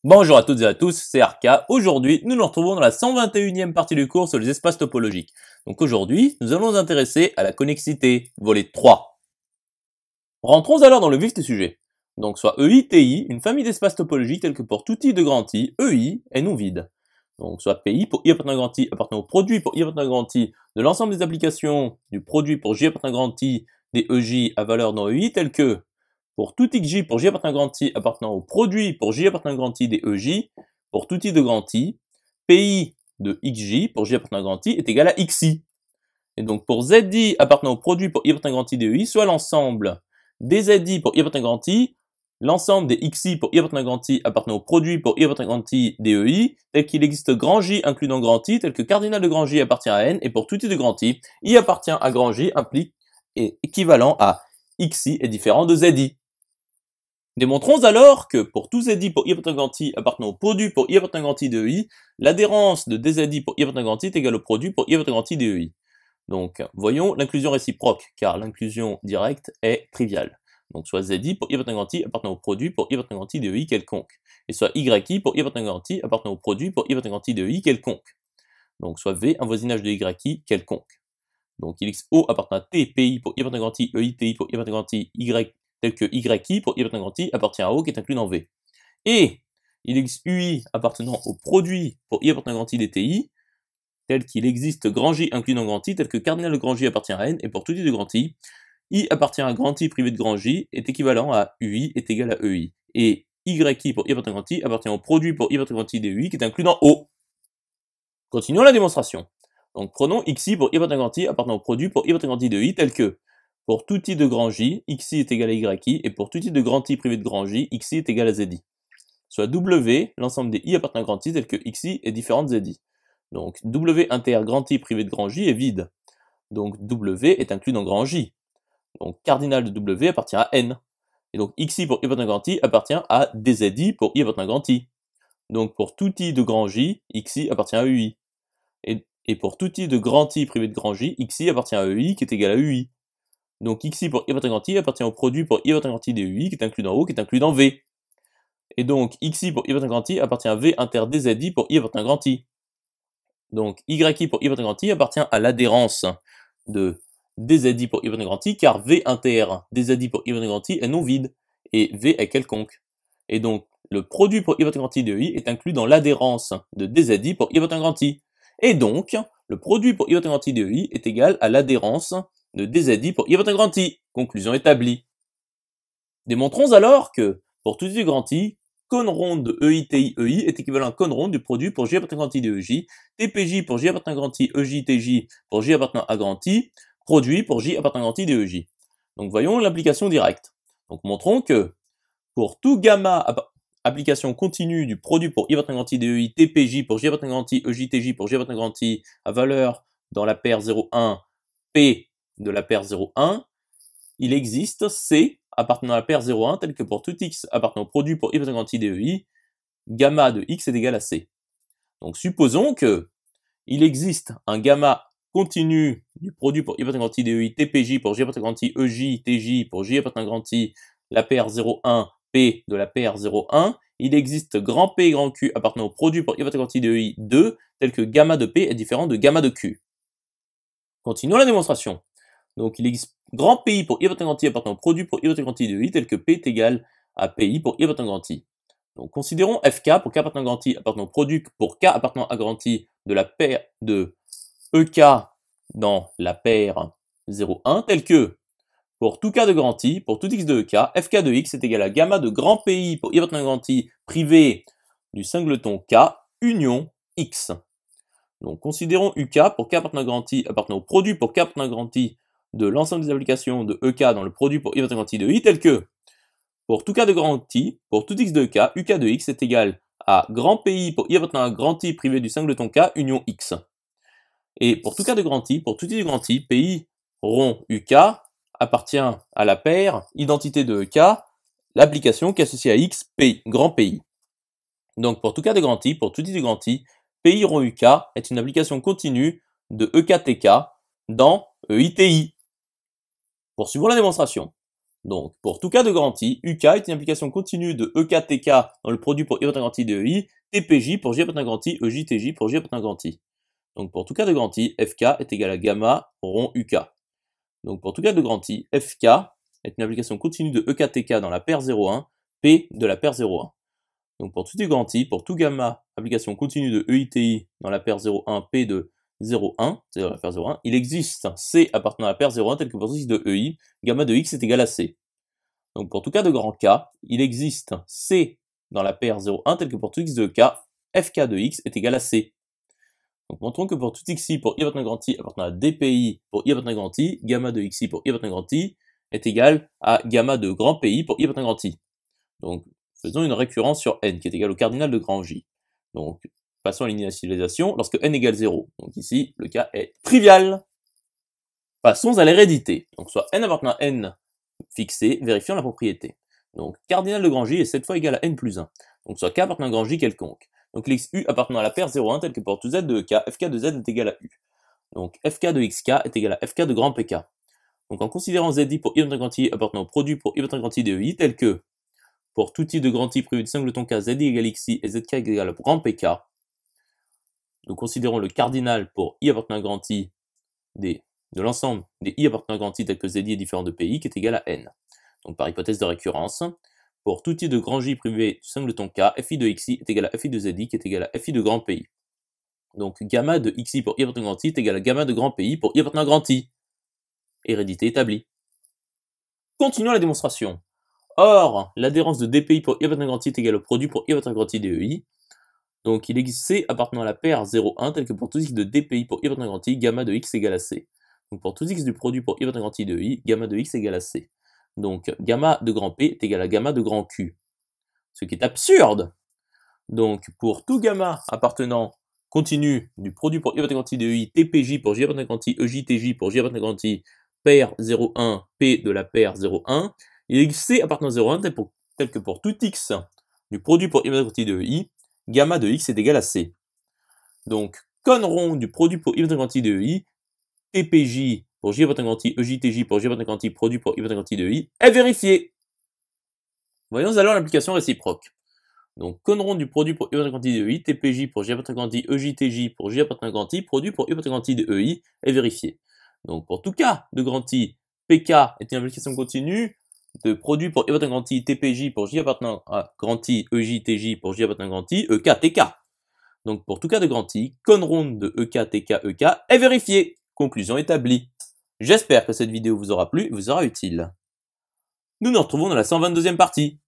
Bonjour à toutes et à tous, c'est Arca. Aujourd'hui, nous nous retrouvons dans la 121e partie du cours sur les espaces topologiques. Donc aujourd'hui, nous allons nous intéresser à la connexité, volet 3. Rentrons alors dans le vif du sujet. Donc soit EI, TI, une famille d'espaces topologiques tels que pour tout I de grand I, EI est non vide. Donc soit PI pour I appartenant à grand I appartenant au produit pour I appartenant à grand I de l'ensemble des applications du produit pour J appartenant à grand I des EJ à valeur dans EI tels que pour tout xj pour j appartenant à grand I appartenant au produit pour j appartenant à grand I des EJ, pour tout i de grand I, pi de xj pour j appartenant à grand I est égal à xi. Et donc pour zi appartenant au produit pour i appartenant à grand I des EI, soit l'ensemble des zi pour i appartenant à grand I, l'ensemble des xi pour i appartenant à grand I appartenant au produit pour i appartenant à grand I des EI, tel qu'il existe grand J inclus dans grand I, tel que cardinal de grand J appartient à n, et pour tout i de grand I appartient à grand J implique est équivalent à xi est différent de zi. Démontrons alors que pour tout zi pour i appartenant à grand I appartenant au produit pour i appartenant à grand I de EI, l'adhérence de dzi pour i appartenant à grand I est égale au produit pour i appartenant à grand I de EI. Donc, voyons l'inclusion réciproque, car l'inclusion directe est triviale. Donc, soit zi pour i appartenant à grand I appartenant au produit pour i appartenant à grand I de EI quelconque, et soit yi pour i appartenant à grand I appartenant au produit pour i appartenant à grand I de EI quelconque. Donc, soit v un voisinage de yi quelconque. Donc, il xo appartenant à t pi pour i appartenant à grand I, ei ti pour i appartenant à grand I, y tel que yi pour i appartenant à grand I appartient à O qui est inclus dans V. Et il existe ui appartenant au produit pour i appartenant à grand I des TI, tel qu'il existe grand J inclus dans grand I, tel que cardinal de grand J appartient à N, et pour tout I de grand I appartient à grand I privé de grand J est équivalent à ui est égal à EI. Et yi pour i appartenant à grand I appartient au produit pour i appartenant à grand I des EI qui est inclus dans O. Continuons la démonstration. Donc prenons xi pour i appartenant à grand I appartenant au produit pour i appartenant à grand I de EI tel que pour tout i de grand J, xi est égal à yi, et pour tout i de grand I privé de grand J, xi est égal à zi. Soit w, l'ensemble des i appartenant à grand I, tel que xi est différent de zi. Donc w inter grand I privé de grand J est vide. Donc w est inclus dans grand J. Donc cardinal de w appartient à n. Et donc xi pour i appartenant à grand I appartient à dzi pour i appartenant à grand I. Donc pour tout i de grand J, xi appartient à ui. Et pour tout i de grand I privé de grand J, xi appartient à ei qui est égal à ui. Donc xi pour i appartenant à grand I appartient au produit pour i appartenant à grand I des EI qui est inclus dans O qui est inclus dans V. Et donc xi pour i appartenant à grand I appartient à V inter dzi pour i appartenant à grand I. Donc yi pour i appartenant à grand I appartient à l'adhérence de dzi pour i appartenant à grand I car V inter dzi pour i appartenant à grand I est non vide et V est quelconque. Et donc le produit pour i appartenant à grand I de EI est inclus dans l'adhérence de dzi pour i appartenant à grand I. Et donc le produit pour i appartenant à grand I de EI est égal à l'adhérence de dzi pour i appartenant à grand I. Conclusion établie. Démontrons alors que, pour tout i de grand I, cône ronde de EI est équivalent à cône ronde du produit pour j appartenant à grand I de EJ, tpj pour j appartenant à grand I, EJ pour j appartenant à grand I, produit pour j appartenant à grand I de EJ. Donc voyons l'application directe. Donc montrons que, pour tout gamma application continue du produit pour i appartenant à grand I de EI, tpj pour j appartenant à grand I, EJ pour j appartenant à grand I, à valeur dans la paire 0,1, p de la paire 0,1, il existe C appartenant à la paire 0,1 tel que pour tout x appartenant au produit pour i appartenant à grand I de EI, gamma de x est égal à C. Donc supposons que il existe un gamma continu du produit pour i appartenant à grand I de EI, tpj pour j appartenant à grand I, EJ, tj pour j appartenant à grand I, la paire 0,1, p de la paire 0,1, il existe grand P et grand Q appartenant au produit pour i appartenant à grand I de EI 2, tel que gamma de P est différent de gamma de Q. Continuons la démonstration. Donc il existe grand PI pour i appartenant à grand I appartenant au produit pour i appartenant à grand I de EI tel que P est égal à PI pour i appartenant à grand I. Donc considérons FK pour K appartenant à grand I appartenant au produit pour K appartenant à grand I de la paire de EK dans la paire 0,1 tel que pour tout K de grand I, pour tout X de EK, FK de X est égal à gamma de grand PI pour i appartenant à grand I privé du singleton K union X. Donc considérons UK pour K appartenant à grand I appartenant au produit pour K appartenant à grand I de l'ensemble des applications de EK dans le produit pour i appartenant à grand I de I tel que pour tout K de grand I, pour tout X de EK, UK de X est égal à grand PI pour i appartenant à grand I privé du singleton K union X. Et pour tout K de grand I, pour tout I de grand I, PI rond UK appartient à la paire identité de EK, l'application qui est associée à X, PI, grand PI. Donc pour tout K de grand I, pour tout I de grand I, PI rond UK est une application continue de EKTK dans EITI. Poursuivons la démonstration. Donc, pour tout cas de garantie, UK est une application continue de EK-TK dans le produit pour I appartenant garantie de EI, TPJ pour J appartenant garantie, EJ-TJ pour J appartenant garantie. Donc, pour tout cas de garantie, FK est égal à gamma rond UK. Donc, pour tout cas de garantie, FK est une application continue de EK-TK dans la paire 0,1, P de la paire 0,1. Donc, pour toute garantie, pour tout gamma application continue de EITI dans la paire 0,1, P de 0,1, c'est-à-dire la paire 0,1, il existe un C appartenant à la paire 0,1 tel que pour tout X de EI, gamma de X est égal à C. Donc pour tout cas de grand K, il existe un C dans la paire 0,1 tel que pour tout X de K, FK de X est égal à C. Donc montrons que pour tout XI pour I appartenant à grand I appartenant à DPI pour I appartenant à grand I, gamma de XI pour I appartenant à grand I est égal à gamma de grand PI pour I appartenant à grand I. Donc faisons une récurrence sur n qui est égal au cardinal de grand J. Donc passons à l'initialisation lorsque n égale 0. Donc ici, le cas est trivial. Passons à l'hérédité. Donc soit n appartenant à n fixé, vérifions la propriété. Donc cardinal de grand J est cette fois égal à n plus 1. Donc soit k appartenant à grand J quelconque. Donc l'xu appartenant à la paire 0,1 tel que pour tout z de k, fk de z est égal à u. Donc fk de xk est égal à fk de grand pk. Donc en considérant zi pour i appartenant à grand I appartenant au produit pour i appartenant à grand I de i tel que pour tout i de grand I privé du singleton k, zi égale xi et zk égale à grand pk, nous considérons le cardinal pour i appartenant à grand I de l'ensemble des i appartenant à grand I tel que zi est différent de pi qui est égal à n. Donc par hypothèse de récurrence, pour tout i de grand J privé du singleton k, fi de xi est égal à fi de zi qui est égal à fi de grand pi. Donc gamma de xi pour i appartenant à grand I est égal à gamma de grand pi pour i appartenant à grand I. Hérédité établie. Continuons la démonstration. Or, l'adhérence de dpi pour i appartenant à grand I est égale au produit pour i appartenant à grand I de ei. Donc il existe C appartenant à la paire 0,1 tel que pour tout x de dpi pour i appartenant à grand I, gamma de x égale à C. Donc pour tout x du produit pour i appartenant à grand I de i, gamma de x égale à C. Donc gamma de grand P est égal à gamma de grand Q. Ce qui est absurde. Donc pour tout gamma appartenant continu du produit pour i appartenant à grand I de i, TPJ pour j appartenant à grand I, EJTJ pour j appartenant à grand I, paire 0,1, P de la paire 0,1, il existe C appartenant à 0,1 tel que pour tout x du produit pour i appartenant à grand I de i, gamma de x est égal à C. Donc, cône rond du produit pour i appartenant à grand I de i, TPJ pour j appartenant à grand I, EJTJ pour j appartenant à grand I, produit pour i appartenant à grand I de i, est vérifié. Voyons alors l'application réciproque. Donc, cône rond du produit pour i appartenant à grand I de i, TPJ pour j appartenant à grand I, EJTJ pour j appartenant à grand I, produit pour i appartenant à grand I de ei, est vérifié. Donc, pour tout cas de grand I, PK est une application continue de produit pour i appartenant à grand I, TPJ pour j appartenant à grand I, EJTJ pour j appartenant à grand I, EK, TK. Donc pour tout cas de grand I, cône ronde de EK, TK, EK est vérifié. Conclusion établie. J'espère que cette vidéo vous aura plu et vous sera utile. Nous nous retrouvons dans la 122e partie.